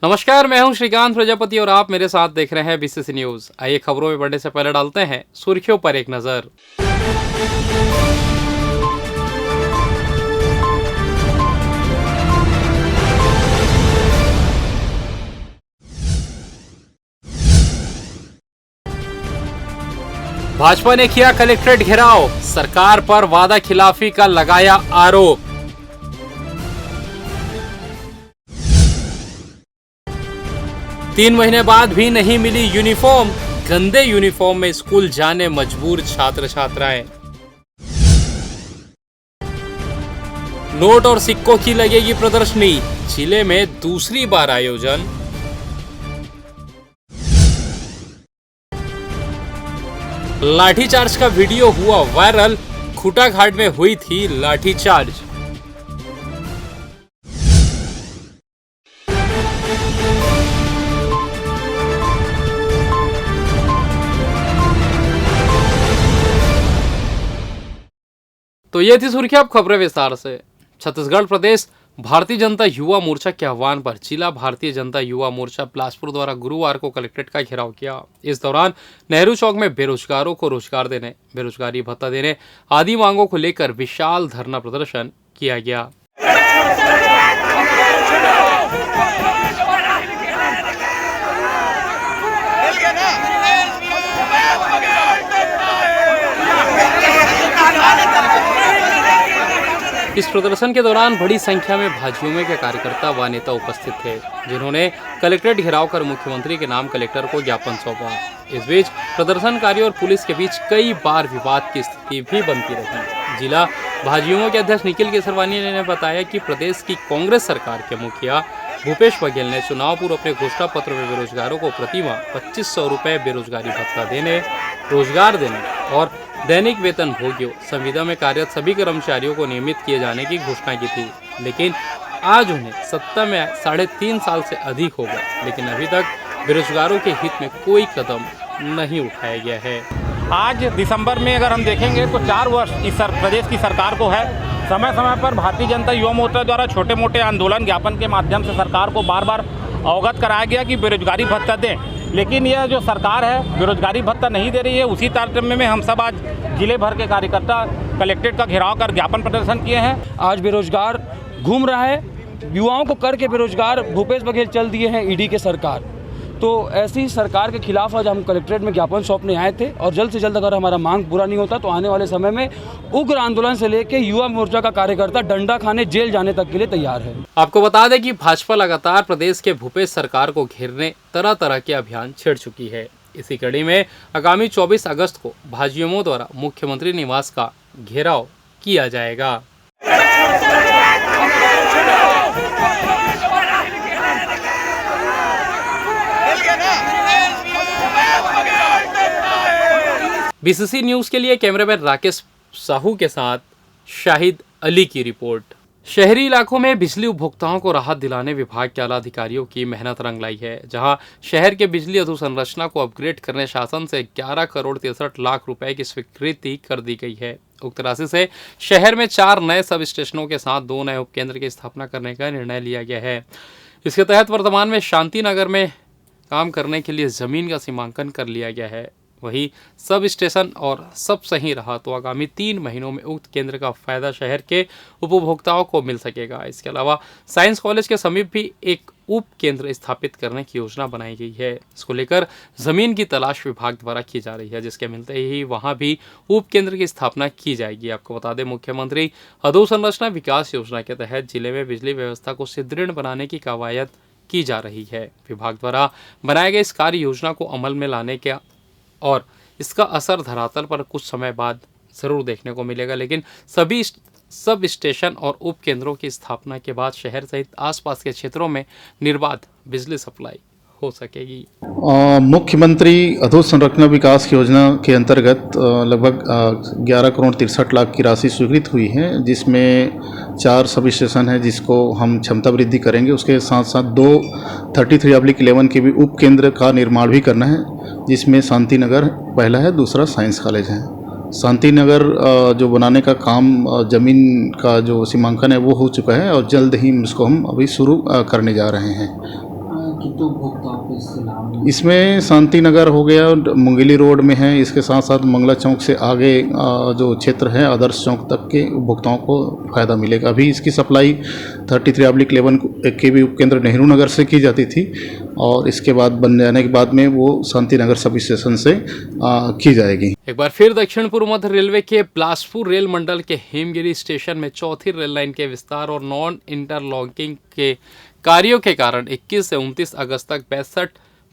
नमस्कार, मैं हूं श्रीकांत प्रजापति और आप मेरे साथ देख रहे हैं बीसीसी न्यूज। आइए खबरों में बढ़ने से पहले डालते हैं सुर्खियों पर एक नजर। भाजपा ने किया कलेक्ट्रेट घेराव, सरकार पर वादा खिलाफी का लगाया आरोप। तीन महीने बाद भी नहीं मिली यूनिफॉर्म, गंदे यूनिफॉर्म में स्कूल जाने मजबूर छात्र छात्राएं। नोट और सिक्कों की लगेगी प्रदर्शनी, जिले में दूसरी बार आयोजन। लाठीचार्ज का वीडियो हुआ वायरल, खूंटाघाट में हुई थी लाठीचार्ज। तो ये थी सुर्खियां, अब खबरें विस्तार से। छत्तीसगढ़ प्रदेश भारतीय जनता युवा मोर्चा के आह्वान पर जिला भारतीय जनता युवा मोर्चा बिलासपुर द्वारा गुरुवार को कलेक्ट्रेट का घेराव किया। इस दौरान नेहरू चौक में बेरोजगारों को रोजगार देने, बेरोजगारी भत्ता देने आदि मांगों को लेकर विशाल धरना प्रदर्शन किया गया। इस प्रदर्शन के दौरान बड़ी संख्या में भाजयुमो के कार्यकर्ता व नेता उपस्थित थे, जिन्होंने कलेक्ट्रेट घेराव कर मुख्यमंत्री के नाम कलेक्टर को ज्ञापन सौंपा। इस बीच प्रदर्शनकारियों और पुलिस के बीच कई बार विवाद की स्थिति भी बनती रही। जिला भाजयुमो के अध्यक्ष निखिल केसरवानी ने बताया कि प्रदेश की कांग्रेस सरकार के मुखिया भूपेश बघेल ने चुनाव पूर्व अपने घोषणा पत्र में बेरोजगारों को प्रतिमाह 2500 रुपए बेरोजगारी भत्ता देने, रोजगार देने और दैनिक वेतन भोगियों संविदा में कार्यरत सभी कर्मचारियों को नियमित किए जाने की घोषणा की थी। लेकिन आज उन्हें सत्ता में 3.5 साल से अधिक हो गए, लेकिन अभी तक बेरोजगारों के हित में कोई कदम नहीं उठाया गया है। आज दिसंबर में अगर हम देखेंगे तो 4 वर्ष इस प्रदेश की सरकार को है। समय समय पर भारतीय जनता युवा मोर्चा द्वारा छोटे मोटे आंदोलन ज्ञापन के माध्यम से सरकार को बार बार अवगत कराया गया कि बेरोजगारी भत्ता दें, लेकिन यह जो सरकार है बेरोजगारी भत्ता नहीं दे रही है। उसी तारतम्य में हम सब आज जिले भर के कार्यकर्ता कलेक्ट्रेट का घेराव कर ज्ञापन प्रदर्शन किए हैं। आज बेरोजगार घूम रहा है, युवाओं को करके बेरोजगार भूपेश बघेल चल दिए हैं ईडी के सरकार। तो ऐसी सरकार के खिलाफ आज हम कलेक्ट्रेट में ज्ञापन सौंपने आए थे और जल्द से जल्द अगर हमारा मांग पूरा नहीं होता तो आने वाले समय में उग्र आंदोलन से लेकर युवा मोर्चा का कार्यकर्ता डंडा खाने जेल जाने तक के लिए तैयार है। आपको बता दें कि भाजपा लगातार प्रदेश के भूपेश सरकार को घेरने तरह तरह के अभियान छेड़ चुकी है। इसी कड़ी में आगामी 24 अगस्त को भाजयुमो द्वारा मुख्यमंत्री निवास का घेराव किया जाएगा। बीसीसी न्यूज के लिए कैमरामैन राकेश साहू के साथ शाहिद अली की रिपोर्ट। शहरी इलाकों में बिजली उपभोक्ताओं को राहत दिलाने विभाग के आला अधिकारियों की मेहनत रंग लाई है, जहां शहर के बिजली अधोसंरचना को अपग्रेड करने शासन से 11 करोड़ 63 लाख रुपए की स्वीकृति कर दी गई है। उक्त राशि से शहर में 4 नए सब स्टेशनों के साथ 2 नए उपकेंद्र की स्थापना करने का निर्णय लिया गया है। इसके तहत वर्तमान में शांति नगर में काम करने के लिए जमीन का सीमांकन कर लिया गया है। वही सब स्टेशन और सब सही रहा तो आगामी 3 महीनों में उक्त केंद्र का फायदा शहर के उपभोक्ताओं को मिल सकेगा। इसके अलावा साइंस कॉलेज के समीप भी एक उप केंद्र स्थापित करने की योजना बनाई गई है। इसको लेकर जमीन की तलाश विभाग द्वारा की जा रही है, जिसके मिलते ही वहां भी उप केंद्र की स्थापना की जाएगी। आपको बता दें, मुख्यमंत्री अधोसंरचना विकास योजना के तहत जिले में बिजली व्यवस्था को सुदृढ़ बनाने की कवायद की जा रही है। विभाग द्वारा बनाए गए इस कार्य योजना को अमल में लाने के और इसका असर धरातल पर कुछ समय बाद ज़रूर देखने को मिलेगा, लेकिन सभी सब स्टेशन और उप केंद्रों की स्थापना के बाद शहर सहित आसपास के क्षेत्रों में निर्बाध बिजली सप्लाई हो सकेगी। मुख्यमंत्री अधोसंरचना विकास योजना के अंतर्गत लगभग 11 करोड़ 63 लाख की राशि स्वीकृत हुई है, जिसमें 4 सब स्टेशन है जिसको हम क्षमता वृद्धि करेंगे। उसके साथ साथ 2 33/11 के भी उप केंद्र का निर्माण भी करना है, जिसमें शांति नगर पहला है, दूसरा साइंस कॉलेज है। शांति नगर जो बनाने का काम ज़मीन का जो सीमांकन है वो हो चुका है और जल्द ही उसको हम अभी शुरू करने जा रहे हैं। कितने उपभोक्ताओं को इससे लाभ मिला? इसमें शांति नगर हो गया, मुंगेली रोड में है, इसके साथ साथ मंगला चौक से आगे जो क्षेत्र है आदर्श चौक तक के उपभोक्ताओं को फ़ायदा मिलेगा। अभी इसकी सप्लाई 33/11 केवी उपकेंद्र नेहरू नगर से की जाती थी और इसके बाद बन जाने के बाद में वो शांति नगर सब स्टेशन से की जाएगी। एक बार फिर दक्षिण पूर्व मध्य रेलवे के बिलासपुर रेल मंडल के हेमगिरी स्टेशन में चौथी रेल लाइन के विस्तार और नॉन इंटरलॉकिंग के कार्यों के कारण 21 से 29 अगस्त तक 62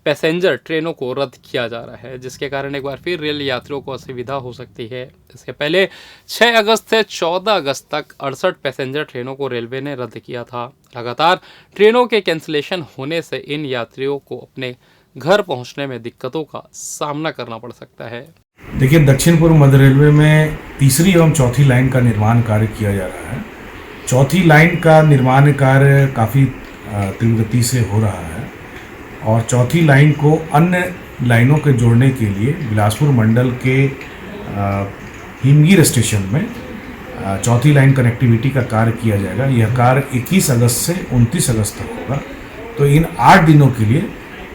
पैसेंजर ट्रेनों को रद्द किया जा रहा है, जिसके कारण एक बार फिर रेल यात्रियों को असुविधा हो सकती है। इसके पहले 6 अगस्त से 14 अगस्त तक 68 पैसेंजर ट्रेनों को रेलवे ने रद्द किया था। लगातार ट्रेनों के कैंसिलेशन होने से इन यात्रियों को अपने घर पहुंचने में दिक्कतों का सामना करना पड़ सकता है। देखिए, दक्षिण पूर्व मध्य रेलवे में तीसरी एवं चौथी लाइन का निर्माण कार्य किया जा रहा है। चौथी लाइन का निर्माण कार्य काफ़ी तीव्र गति से हो रहा है और चौथी लाइन को अन्य लाइनों के जोड़ने के लिए बिलासपुर मंडल के हिमगिर स्टेशन में चौथी लाइन कनेक्टिविटी का कार्य किया जाएगा। यह कार्य 21 अगस्त से 29 अगस्त तक होगा। तो इन 8 दिनों के लिए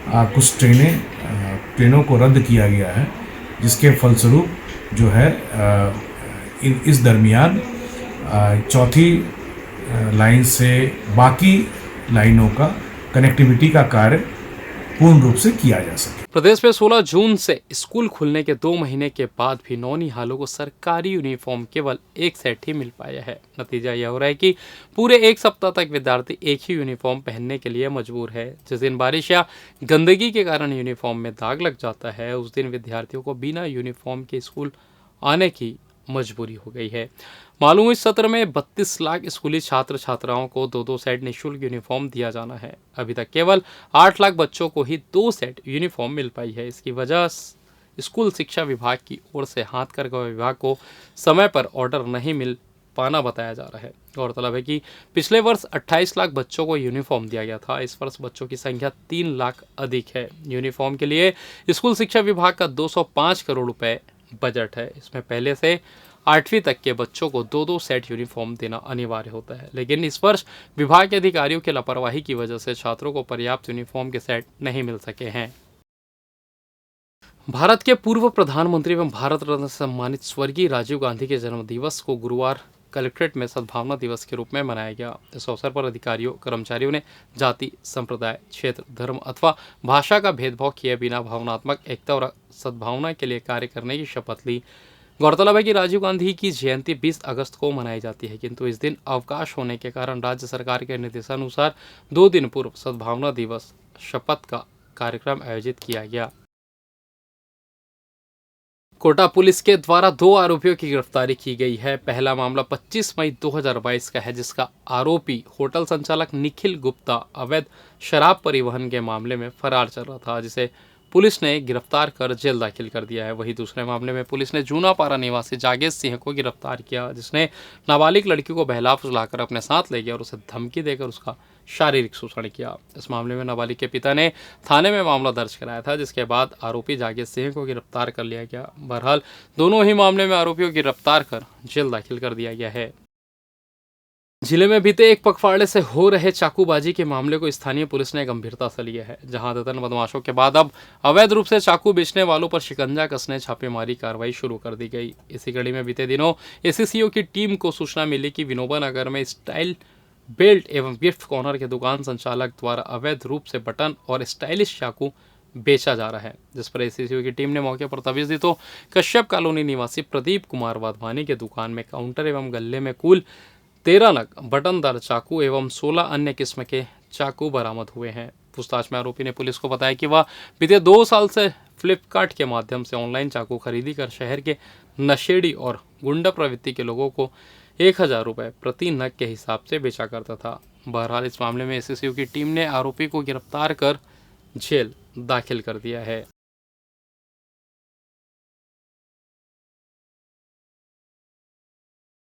कुछ ट्रेनों को रद्द किया गया है, जिसके फलस्वरूप जो है इस दरमियान चौथी लाइन से बाकी लाइनों का कनेक्टिविटी का कार्य पूर्ण रूप से किया जा सके। प्रदेश में 16 जून से स्कूल खुलने के 2 महीने के बाद भी नौनिहालों को सरकारी यूनिफॉर्म केवल एक सेट ही मिल पाया है। नतीजा यह हो रहा है कि पूरे एक सप्ताह तक विद्यार्थी एक ही यूनिफॉर्म पहनने के लिए मजबूर है। जिस दिन बारिश या गंदगी के कारण यूनिफॉर्म में दाग लग जाता है, उस दिन विद्यार्थियों को बिना यूनिफॉर्म के स्कूल आने की मजबूरी हो गई है। मालूम इस सत्र में 32 लाख स्कूली छात्र छात्राओं को 2-2 सेट निःशुल्क यूनिफॉर्म दिया जाना है। अभी तक केवल 8 लाख बच्चों को ही 2 सेट यूनिफॉर्म मिल पाई है। इसकी वजह स्कूल शिक्षा विभाग की ओर से हाथ करघा विभाग को समय पर ऑर्डर नहीं मिल पाना बताया जा रहा है। गौरतलब है कि पिछले वर्ष 28 लाख बच्चों को यूनिफॉर्म दिया गया था। इस वर्ष बच्चों की संख्या 3 लाख अधिक है। यूनिफॉर्म के लिए स्कूल शिक्षा विभाग का 205 करोड़ रुपए बजट है। इसमें पहले से 8वीं तक के बच्चों को 2-2 सेट यूनिफॉर्म देना अनिवार्य होता है, लेकिन इस वर्ष विभाग के अधिकारियों की लापरवाही की वजह से छात्रों को पर्याप्त यूनिफॉर्म के सेट नहीं मिल सके हैं। भारत के पूर्व प्रधानमंत्री एवं भारत रत्न से सम्मानित स्वर्गीय राजीव गांधी के जन्म दिवस को गुरुवार कलेक्ट्रेट में सद्भावना दिवस के रूप में मनाया गया। इस अवसर पर अधिकारियों कर्मचारियों ने जाति, संप्रदाय, क्षेत्र, धर्म अथवा भाषा का भेदभाव किए बिना भावनात्मक एकता और सद्भावना के लिए कार्य करने की शपथ ली। गौरतलब है कि राजीव गांधी की जयंती 20 अगस्त को मनाई जाती है, किंतु इस दिन अवकाश होने के कारण राज्य सरकार के निर्देशानुसार 2 दिन पूर्व सद्भावना दिवस शपथ का कार्यक्रम आयोजित किया गया। कोटा पुलिस के द्वारा 2 आरोपियों की गिरफ्तारी की गई है। पहला मामला 25 मई 2022 का है, जिसका आरोपी होटल संचालक निखिल गुप्ता अवैध शराब परिवहन के मामले में फरार चल रहा था, जिसे पुलिस ने गिरफ्तार कर जेल दाखिल कर दिया है। वहीं दूसरे मामले में पुलिस ने जूनापारा निवासी जागेश सिंह को गिरफ्तार किया, जिसने नाबालिग लड़की को बहला फुसलाकर अपने साथ ले गया और उसे धमकी देकर उसका शारीरिक शोषण किया। इस मामले में नाबालिग के पिता ने थाने में मामला दर्ज कराया था, जिसके बाद आरोपी जागेश सिंह को गिरफ्तार कर लिया गया। बहरहाल दोनों ही मामले में आरोपियों को गिरफ्तार कर जेल दाखिल कर दिया गया है। जिले में बीते एक पखवाड़े से हो रहे चाकूबाजी के मामले को स्थानीय पुलिस ने गंभीरता से लिया है, जहां दतन बदमाशों के बाद अब अवैध रूप से चाकू बेचने वालों पर शिकंजा कसने छापेमारी कार्रवाई शुरू कर दी गई। इसी कड़ी में बीते दिनों एसीसीओ की टीम को सूचना मिली कि विनोबा नगर में स्टाइल बेल्ट एवं गिफ्ट कॉर्नर के दुकान संचालक द्वारा अवैध रूप से बटन और स्टाइलिश चाकू बेचा जा रहा है, जिस पर एसीसीओ की टीम ने मौके पर तबीज दी तो कश्यप कॉलोनी निवासी प्रदीप कुमार वाधवानी के दुकान में काउंटर एवं गल्ले में कुल 13 नग बटनदार चाकू एवं 16 अन्य किस्म के चाकू बरामद हुए हैं। पूछताछ में आरोपी ने पुलिस को बताया कि वह बीते 2 साल से फ्लिपकार्ट के माध्यम से ऑनलाइन चाकू खरीदी कर शहर के नशेड़ी और गुंडा प्रवृत्ति के लोगों को 1000 रुपये प्रति नग के हिसाब से बेचा करता था। बहरहाल इस मामले में एसीसीओ की टीम ने आरोपी को गिरफ्तार कर जेल दाखिल कर दिया है।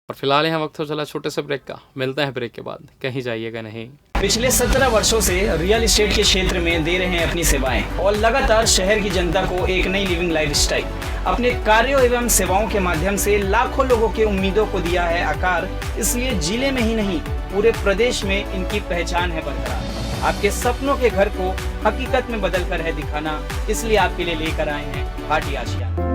और फिलहाल यहाँ वक्त हो चला छोटे से ब्रेक का। मिलते हैं ब्रेक के बाद, कहीं जाइएगा नहीं। पिछले 17 वर्षों से रियल एस्टेट के क्षेत्र में दे रहे हैं अपनी सेवाएं और लगातार शहर की जनता को एक नई लिविंग लाइफस्टाइल। अपने कार्यों एवं सेवाओं के माध्यम से लाखों लोगों की उम्मीदों को दिया है आकार, इसलिए जिले में ही नहीं पूरे प्रदेश में इनकी पहचान है बरकरार। आपके सपनों के घर को हकीकत में बदल कर है दिखाना, इसलिए आपके लिए लेकर आए हैं भाटी आशियाना।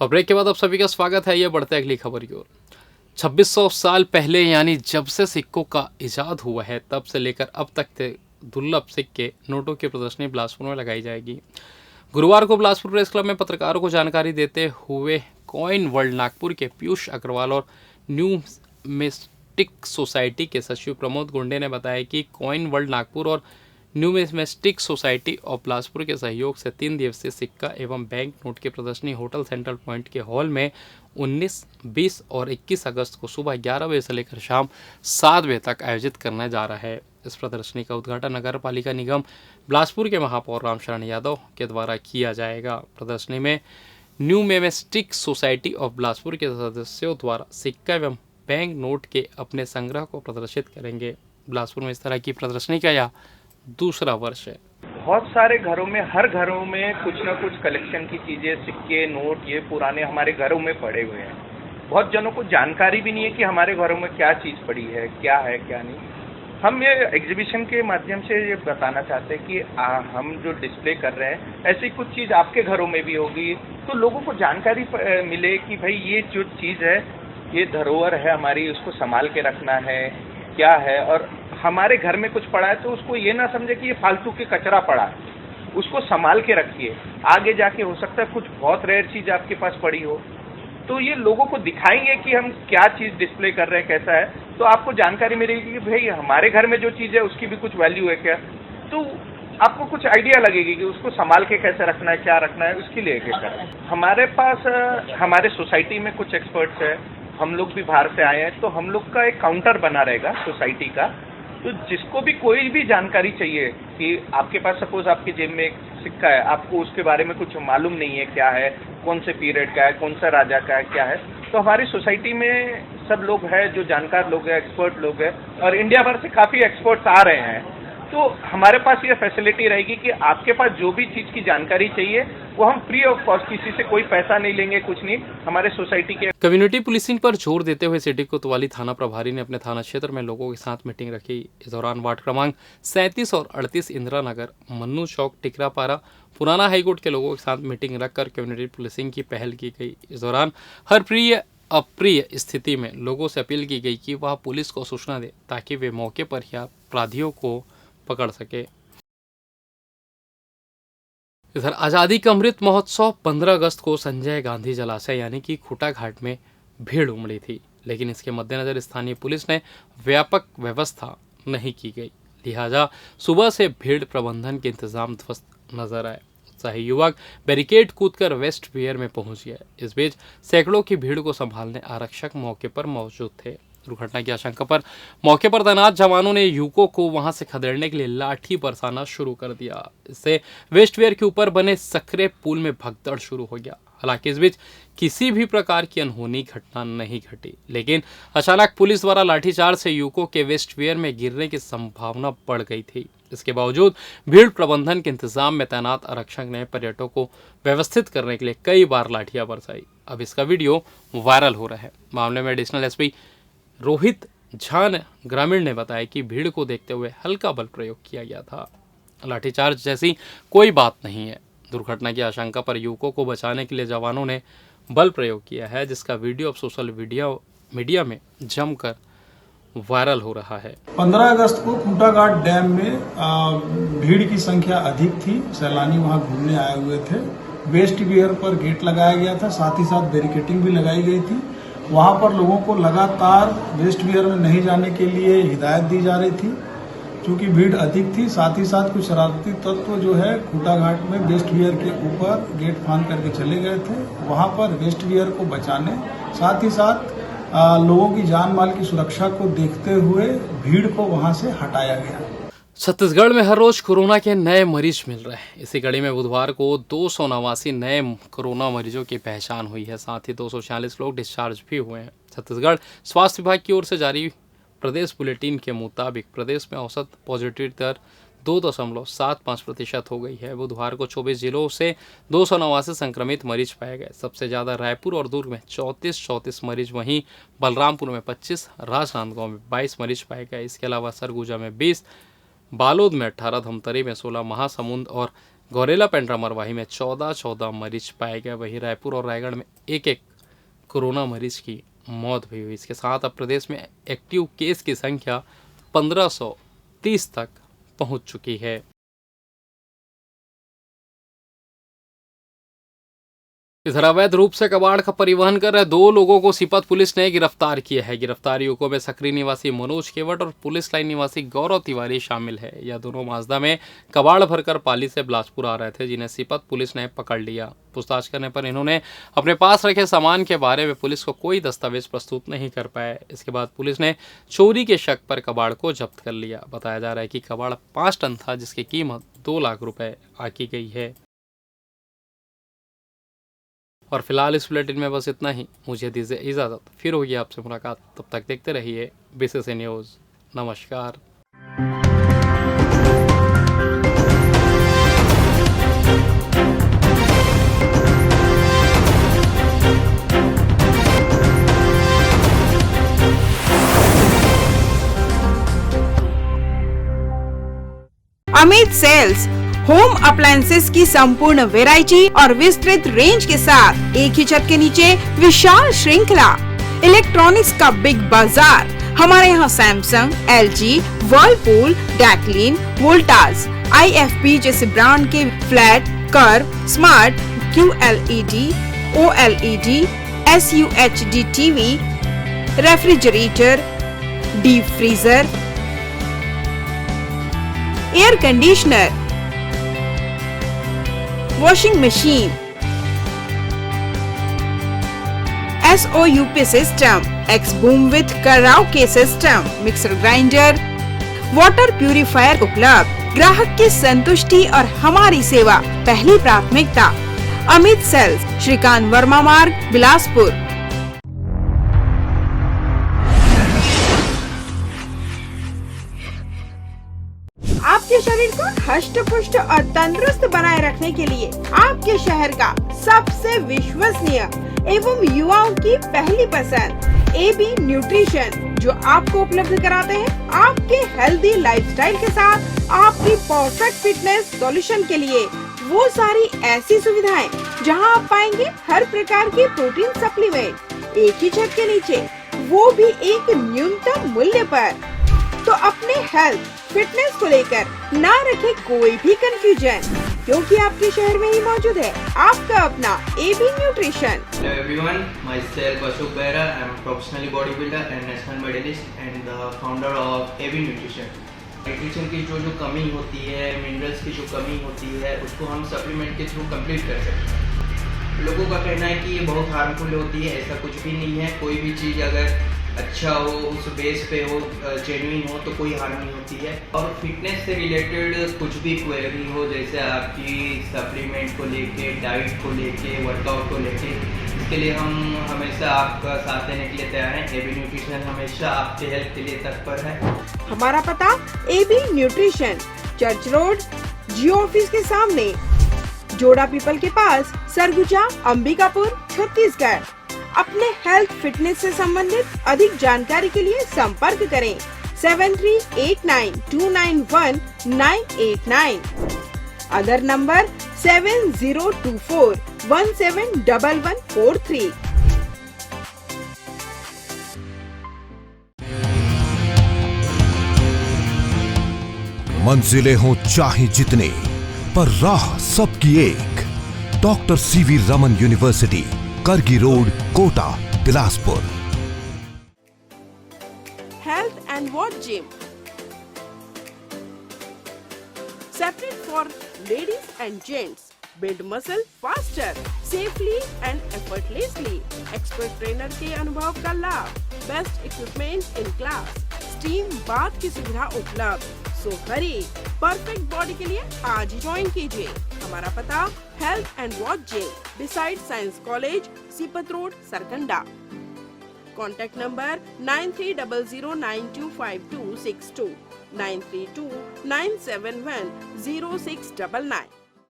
और ब्रेक के बाद आप सभी का स्वागत है। ये बढ़ते अगली खबर की ओर। 2600 साल पहले यानी जब से सिक्कों का इजाद हुआ है तब से लेकर अब तक के दुर्लभ सिक्के नोटों की प्रदर्शनी बिलासपुर में लगाई जाएगी। गुरुवार को बिलासपुर प्रेस क्लब में पत्रकारों को जानकारी देते हुए कॉइन वर्ल्ड नागपुर के पीयूष अग्रवाल और न्यूमिस्टिक सोसाइटी के सचिव प्रमोद गुंडे ने बताया कि कॉइन वर्ल्ड नागपुर और न्यूमिस्टिक सोसाइटी ऑफ बिलासपुर के सहयोग से 3 दिवसीय सिक्का एवं बैंक नोट की प्रदर्शनी होटल सेंट्रल पॉइंट के हॉल में 19, 20 और 21 अगस्त को सुबह 11 बजे से लेकर शाम 7 बजे तक आयोजित करने जा रहा है। इस प्रदर्शनी का उद्घाटन नगर पालिका निगम बिलासपुर के महापौर रामशरण यादव के द्वारा किया जाएगा। प्रदर्शनी में न्यूमिस्टिक सोसाइटी ऑफ बिलासपुर के सदस्यों द्वारा सिक्का एवं बैंक नोट के अपने संग्रह को प्रदर्शित करेंगे। बिलासपुर में इस तरह की प्रदर्शनी का यह दूसरा वर्ष है। बहुत सारे घरों में, हर घरों में कुछ ना कुछ कलेक्शन की चीज़ें, सिक्के, नोट, ये पुराने हमारे घरों में पड़े हुए हैं। बहुत जनों को जानकारी भी नहीं है कि हमारे घरों में क्या चीज़ पड़ी है क्या नहीं। हम ये एग्जीबिशन के माध्यम से ये बताना चाहते हैं कि हम जो डिस्प्ले कर रहे हैं ऐसी कुछ चीज़ आपके घरों में भी होगी, तो लोगों को जानकारी मिले कि भाई ये जो चीज़ है ये धरोहर है हमारी, उसको संभाल के रखना है, क्या है। और हमारे घर में कुछ पड़ा है तो उसको ये ना समझे कि ये फालतू के कचरा पड़ा है, उसको संभाल के रखिए। आगे जाके हो सकता है कुछ बहुत रेयर चीज़ आपके पास पड़ी हो, तो ये लोगों को दिखाएंगे कि हम क्या चीज़ डिस्प्ले कर रहे हैं, कैसा है, तो आपको जानकारी मिलेगी कि भाई हमारे घर में जो चीज़ है उसकी भी कुछ वैल्यू है क्या। तो आपको कुछ आइडिया लगेगी कि उसको संभाल के कैसे रखना है, क्या रखना है, उसके लिए क्या करें। हमारे पास हमारे सोसाइटी में कुछ एक्सपर्ट्स हैं, हम लोग भी बाहर से आए हैं, तो हम लोग का एक काउंटर बना रहेगा सोसाइटी का। तो जिसको भी कोई भी जानकारी चाहिए कि आपके पास सपोज आपकी जेब में एक सिक्का है, आपको उसके बारे में कुछ मालूम नहीं है क्या है, कौन से पीरियड का है, कौन सा राजा का है, क्या है, तो हमारी सोसाइटी में सब लोग हैं जो जानकार लोग हैं, एक्सपर्ट लोग हैं, और इंडिया भर से काफ़ी एक्सपर्ट्स आ रहे हैं। तो हमारे पास ये फैसिलिटी रहेगी कि आपके पास जो भी चीज़ की जानकारी चाहिए वो हम फ्री ऑफ कॉस्ट, किसी से कोई पैसा नहीं लेंगे, कुछ नहीं, हमारे सोसाइटी के। कम्युनिटी पुलिसिंग पर जोर देते हुए सिटी कोतवाली थाना प्रभारी ने अपने थाना क्षेत्र में लोगों के साथ मीटिंग रखी। इस दौरान वार्ड क्रमांक 37 और 38 इंदिरा नगर, मन्नू चौक, टिकरापारा, पुराना हाईकोर्ट के लोगों के साथ मीटिंग रखकर कम्युनिटी पुलिसिंग की पहल की गई। इस दौरान हर प्रिय अप्रिय स्थिति में लोगों से अपील की गई कि वह पुलिस को सूचना दे ताकि वे मौके पर ही अपराधियों को पकड़ सके। इधर आज़ादी का अमृत महोत्सव 15 अगस्त को संजय गांधी जलाशय यानी कि खूटा घाट में भीड़ उमड़ी थी, लेकिन इसके मद्देनजर स्थानीय पुलिस ने व्यापक व्यवस्था नहीं की गई, लिहाजा सुबह से भीड़ प्रबंधन के इंतजाम ध्वस्त नजर आए। उत्साही युवक बैरिकेड कूदकर वेस्ट वियर में पहुंच गए। इस बीच सैकड़ों की भीड़ को संभालने आरक्षक मौके पर मौजूद थे। दुर्घटना की आशंका पर मौके पर तैनात जवानों ने युवकों को वहां से खदेड़ने के लिए लाठी बरसाना शुरू कर दिया। इससे वेस्टवेयर के ऊपर बने सकरे पुल में भगदड़ शुरू हो गया। हालांकि इस बीच किसी भी प्रकार की अनहोनी घटना नहीं घटी, लेकिन अचानक पुलिस द्वारा लाठीचार्ज से युवकों के वेस्टवेयर में गिरने की संभावना बढ़ गई थी। इसके बावजूद भीड़ प्रबंधन के इंतजाम में तैनात आरक्षक ने पर्यटकों को व्यवस्थित करने के लिए कई बार लाठियां बरसाई। अब इसका वीडियो वायरल हो रहा है। मामले में एडिशनल एसपी रोहित झा ग्रामीण ने बताया कि भीड़ को देखते हुए हल्का बल प्रयोग किया गया था। लाठीचार्ज जैसी कोई बात नहीं है। दुर्घटना की आशंका पर युवकों को बचाने के लिए जवानों ने बल प्रयोग किया है, जिसका वीडियो अब सोशल मीडिया में जमकर वायरल हो रहा है। 15 अगस्त को खूटा घाट डैम में भीड़ की संख्या अधिक थी। सैलानी वहां घूमने आए हुए थे। वेस्ट वियर पर गेट लगाया गया था, साथ ही साथ बैरिकेटिंग भी लगाई गई थी। वहां पर लोगों को लगातार वेस्ट वियर में नहीं जाने के लिए हिदायत दी जा रही थी। चूंकि भीड़ अधिक थी, साथ ही साथ कुछ शरारती तत्व जो है खूटा घाट में वेस्ट वियर के ऊपर गेट फांद करके चले गए थे। वहां पर वेस्ट वियर को बचाने, साथ ही साथ लोगों की जान माल की सुरक्षा को देखते हुए भीड़ को वहां से हटाया गया। छत्तीसगढ़ में हर रोज कोरोना के नए मरीज मिल रहे हैं। इसी कड़ी में बुधवार को 289 नए कोरोना मरीजों की पहचान हुई है। साथ ही 246 लोग डिस्चार्ज भी हुए हैं। छत्तीसगढ़ स्वास्थ्य विभाग की ओर से जारी प्रदेश बुलेटिन के मुताबिक प्रदेश में औसत पॉजिटिविटी दर 2.75% हो गई है। बुधवार को 24 जिलों से 289 संक्रमित मरीज पाए गए। सबसे ज़्यादा रायपुर और दुर्ग में 34 मरीज, वहीं बलरामपुर में 25, राजनांदगांव में 22 मरीज पाए गए। इसके अलावा सरगुजा में 20, बालोद में 18, धमतरी में 16, महासमुंद और गौरेला पेंड्रा मरवाही में 14 मरीज पाए गए। वहीं रायपुर और रायगढ़ में एक कोरोना मरीज की मौत भी हुई। इसके साथ अब प्रदेश में एक्टिव केस की संख्या 1530 तक पहुंच चुकी है। इधर अवैध रूप से कबाड़ का परिवहन कर रहे 2 लोगों को सीपत पुलिस ने गिरफ्तार किया है। गिरफ्तार युवकों में सकरी निवासी मनोज केवट और पुलिस लाइन निवासी गौरव तिवारी शामिल है। यह दोनों माजदा में कबाड़ भरकर पाली से बिलासपुर आ रहे थे, जिन्हें सीपत पुलिस ने पकड़ लिया। पूछताछ करने पर इन्होंने अपने पास रखे सामान के बारे में पुलिस को कोई दस्तावेज प्रस्तुत नहीं कर पाए। इसके बाद पुलिस ने चोरी के शक पर कबाड़ को जब्त कर लिया। बताया जा रहा है कि कबाड़ 5 टन था, जिसकी कीमत 2 लाख रुपए आकी गई है। और फिलहाल इस बुलेटिन में बस इतना ही। मुझे दीजिए इजाज़त, फिर होगी आपसे मुलाकात। तब तक देखते रहिए बीसीसी न्यूज़। नमस्कार। अमित सेल्स होम अप्लायंसेस की संपूर्ण वैरायटी और विस्तृत रेंज के साथ एक ही छत के नीचे विशाल श्रृंखला। इलेक्ट्रॉनिक्स का बिग बाजार। हमारे यहाँ सैमसंग, LG, वर्लपूल, डैकलिन, वोल्टास, IFP जैसे ब्रांड के flat, curve, smart, QLED, OLED, SUHD TV, refrigerator, deep freezer, air conditioner, washing machine, SOUP system, X boom with karaoke system, mixer grinder, water purifier उपलब्ध। ग्राहक की संतुष्टि और हमारी सेवा पहली प्राथमिकता। अमित सेल्स, श्रीकांत वर्मा मार्ग, बिलासपुर। आपके शरीर को हष्ट पुष्ट और तंदुरुस्त बनाए रखने के लिए आपके शहर का सबसे विश्वसनीय एवं युवाओं की पहली पसंद AB न्यूट्रिशन, जो आपको उपलब्ध कराते हैं आपके हेल्दी लाइफस्टाइल के साथ आपकी परफेक्ट फिटनेस सॉल्यूशन के लिए वो सारी ऐसी सुविधाएं जहां आप पाएंगे हर प्रकार के प्रोटीन सप्लीमेंट एक ही छत के नीचे, वो भी एक न्यूनतम मूल्य पर। तो अपने हेल्थ फिटनेस को लेकर ना रखे कोई भी कंफ्यूजन, क्योंकि आपके शहर में ही मौजूद है आपका अपना AB nutrition. Hello everyone, myself Ashok Behra. I am a professionally bodybuilder and national medalist and the founder of AB Nutrition. Nutrition की जो कमी होती है, मिनरल्स की जो कमी होती है, उसको हम सप्लीमेंट के थ्रू कंप्लीट कर सकते हैं। लोगों का कहना है कि ये बहुत हार्मफुल होती है, ऐसा कुछ भी नहीं है। कोई भी चीज़ अगर अच्छा हो, उस बेस पे हो, जेन्युइन हो, तो कोई हार्म नहीं होती है। और फिटनेस से रिलेटेड कुछ भी क्वेरी हो, जैसे आपकी सप्लीमेंट को लेके, डाइट को लेके, वर्कआउट को लेके, इसके लिए हम हमेशा आपका साथ देने के लिए तैयार हैं। AB न्यूट्रिशन हमेशा आपके हेल्थ के लिए तत्पर है। हमारा पता AB न्यूट्रिशन, चर्च रोड, जियो ऑफिस के सामने, जोड़ा पीपल के पास, सरगुजा, अंबिकापुर, छत्तीसगढ़। अपने हेल्थ फिटनेस से संबंधित अधिक जानकारी के लिए संपर्क करें 7389291989। Other number 7024171143। मंजिलें हों चाहे जितने, पर राह सबकी एक। Doctor CV Raman university, Kargi road, Kota, Bilaspur. Health and Watch Gym, separate for ladies and gents. Build muscle faster, safely and effortlessly. Expert trainer के अनुभव का लाभ, best equipment in class, steam bath की सुविधा उपलब्ध। सो हरी, परफेक्ट बॉडी के लिए आज ही ज्वाइन कीजिए। हमारा पता health and watch gym, beside science college, Sipat road, Sarkanda. Contact number 9300925262, 9329710699।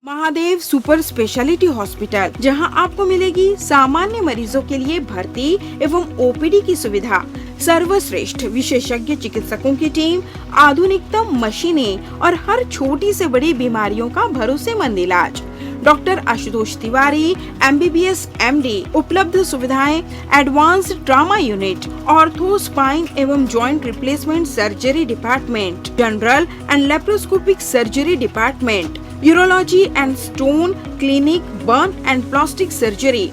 Mahadev super speciality hospital, जहां आपको मिलेगी सामान्य मरीजों के लिए भर्ती एवं OPD की सुविधा, सर्वश्रेष्ठ विशेषज्ञ चिकित्सकों की टीम, आधुनिकतम मशीनें और हर छोटी से बड़ी बीमारियों का भरोसेमंद इलाज। Doctor Ashutosh Tiwari MBBS MD। उपलब्ध सुविधाएं advanced trauma unit, ortho, spine एवं joint replacement surgery department, general and laparoscopic surgery department, urology and stone clinic, burn and plastic surgery,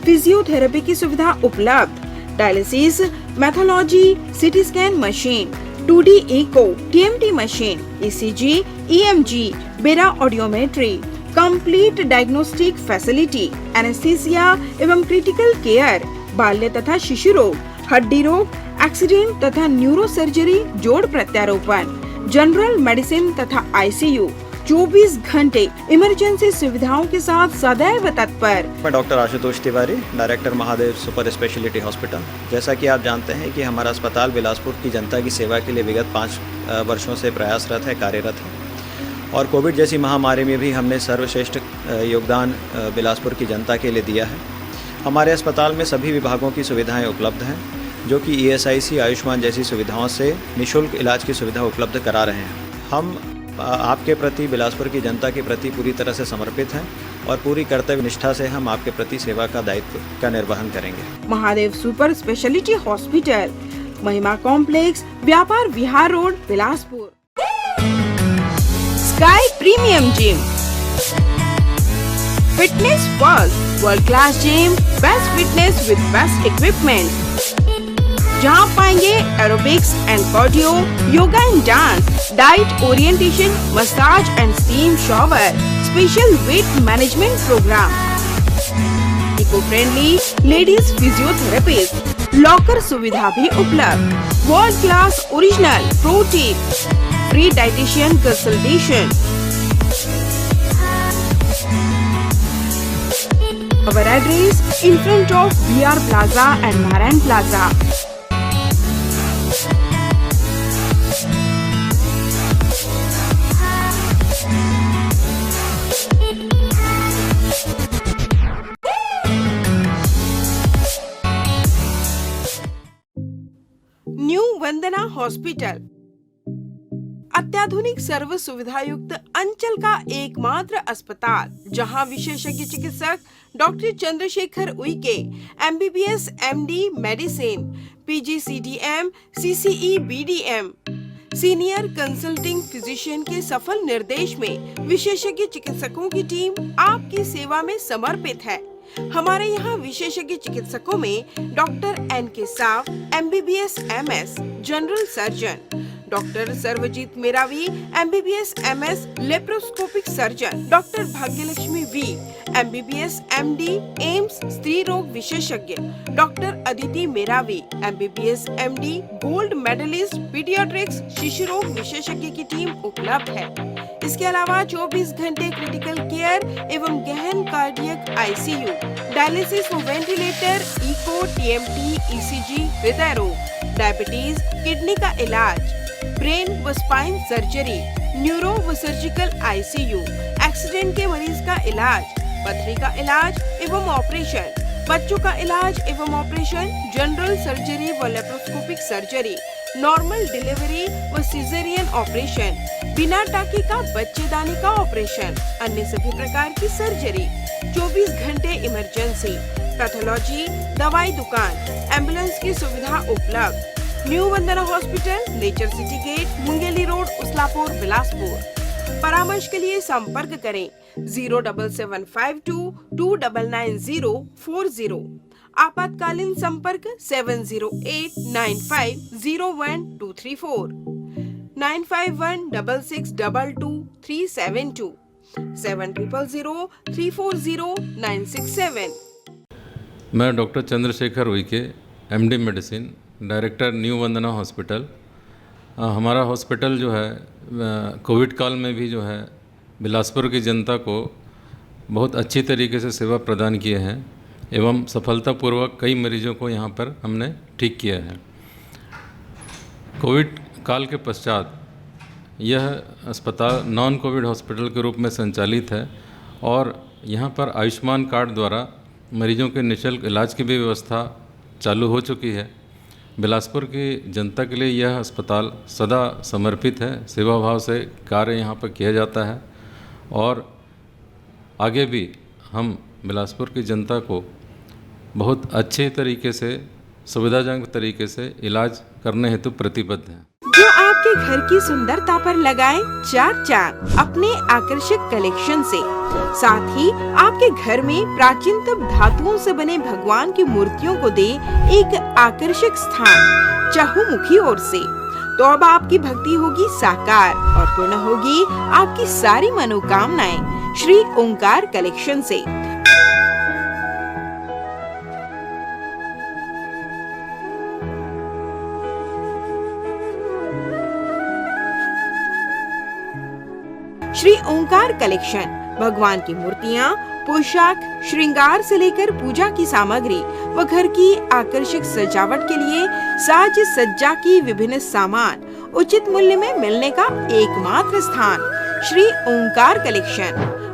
physiotherapy की सुविधा उपलब्ध, डायलिसिस, मैथोलॉजी, CT scan machine, 2D echo, TMT machine, ECG, EMG, BERA audiometry, complete diagnostic facility, anaesthesia एवं critical care, बाल्य तथा शिशु रोग, हड्डी रोग, एक्सीडेंट तथा न्यूरो सर्जरी, जोड़ प्रत्यारोपण, जनरल मेडिसिन तथा ICU, 24 घंटे इमरजेंसी सुविधाओं के साथ सदैव तत्पर। मैं doctor Ashutosh Tiwari, director Mahadev super speciality hospital. जैसा कि आप जानते हैं कि हमारा अस्पताल बिलासपुर की जनता की सेवा के लिए विगत 5 वर्षों से प्रयासरत है, कार्यरत है। और कोविड जैसी महामारी में भी हमने सर्वश्रेष्ठ योगदान बिलासपुर की जनता के लिए दिया है। हमारे अस्पताल में सभी विभागों की सुविधाएँ उपलब्ध हैं, जो कि ESIC, आयुष्मान जैसी सुविधाओं से निःशुल्क इलाज की सुविधा उपलब्ध करा रहे हैं। हम आपके प्रति, बिलासपुर की जनता के प्रति पूरी तरह से समर्पित हैं और पूरी कर्तव्य निष्ठा से हम आपके प्रति सेवा का दायित्व का निर्वहन करेंगे। Mahadev super speciality hospital, Mahima complex, Vyapar Vihar road, Bilaspur. Sky premium gym, fitness first, world class gym, best fitness with best equipment, जहां पाएंगे aerobics and cardio, yoga and dance, diet orientation, massage and steam shower, special weight management programme, eco friendly ladies physiotherapist, locker सुविधा भी उपलब्ध, world class original protein, free dietitian consultation. Our address in front of BR Plaza and Narayan Plaza. New Vandana hospital, अत्याधुनिक सर्व सुविधा युक्त अंचल का एकमात्र अस्पताल, जहां विशेषज्ञ चिकित्सक doctor Chandrashekhar Uikey MBBS MD medicine, PGCDM CCE BDM, senior consulting physician के सफल निर्देश में विशेषज्ञ चिकित्सकों की टीम आपकी सेवा में समर्पित है। हमारे यहाँ विशेषज्ञ चिकित्सकों में doctor NK Sao MBBS MS general surgeon, doctor Sarvjeet Meravi MBBS MS laparoscopic surgeon, doctor Bhagyalakshmi V MBBS MD AIIMS स्त्री रोग विशेषज्ञ, doctor Aditi Meravi MBBS MD gold medallist paediatrics शिशु रोग विशेषज्ञ की टीम उपलब्ध है। इसके अलावा 24 घंटे क्रिटिकल केयर एवं गहन कार्डियक ICU, डायलिसिस व वेंटिलेटर, इको, TMT, ECG, हृदय रोग, डायबिटीज, किडनी का इलाज, ब्रेन व स्पाइन सर्जरी, न्यूरो व सर्जिकल ICU, एक्सीडेंट के मरीज का इलाज, पथरी का इलाज एवं ऑपरेशन, बच्चों का इलाज एवं ऑपरेशन, जनरल सर्जरी व लेप्रोस्कोपिक सर्जरी, नॉर्मल डिलीवरी व सिजेरियन ऑपरेशन, बिना टाके का बच्चेदानी का ऑपरेशन, अन्य सभी प्रकार की सर्जरी, 24 घंटे इमरजेंसी, पैथोलॉजी, दवाई दुकान, एम्बुलेंस की सुविधा उपलब्ध। New Vandana hospital, nature city gate, Mungeli road, Uslapur, Bilaspur. परामर्श के लिए संपर्क करें 07752 299040। आपातकालीन संपर्क 7089501234, 9516622372, 7003409667। मैं doctor Chandrashekhar Uike MD medicine, director new Vandana hospital. हमारा हॉस्पिटल जो है कोविड काल में भी जो है बिलासपुर की जनता को बहुत अच्छी तरीके से सेवा प्रदान किए हैं एवं सफलतापूर्वक कई मरीजों को यहाँ पर हमने ठीक किया है। कोविड काल के पश्चात यह अस्पताल नॉन कोविड हॉस्पिटल के रूप में संचालित है और यहाँ पर आयुष्मान कार्ड द्वारा मरीजों के निःशुल्क इलाज की भी व्यवस्था चालू हो चुकी है। बिलासपुर की जनता के लिए यह अस्पताल सदा समर्पित है, सेवा भाव से कार्य यहाँ पर किया जाता है और आगे भी हम बिलासपुर की जनता को बहुत अच्छे तरीके से, सुविधाजनक तरीके से इलाज करने हेतु प्रतिबद्ध हैं। जो आपके घर की सुंदरता पर लगाए चार चांद अपने आकर्षक कलेक्शन से। साथ ही आपके घर में प्राचीनतम धातुओं से बने भगवान की मूर्तियों को दे एक आकर्षक स्थान चहुमुखी ओर से। तो अब आपकी भक्ति होगी साकार और पूर्ण होगी आपकी सारी मनोकामनाएं श्री ओंकार कलेक्शन से। श्री ओंकार कलेक्शन भगवान की मूर्तियाँ, पोशाक, श्रृंगार से लेकर पूजा की सामग्री व घर की आकर्षक सजावट के लिए साज सज्जा की विभिन्न सामान उचित मूल्य में मिलने का एकमात्र स्थान Shri Omkar collection,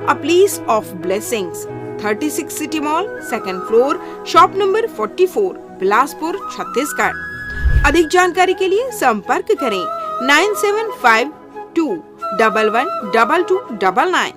a place of blessings, 36 city mall, 2nd floor, shop number 44, Bilaspur, Chhattisgarh. अधिक जानकारी के लिए संपर्क करें 9752 112299।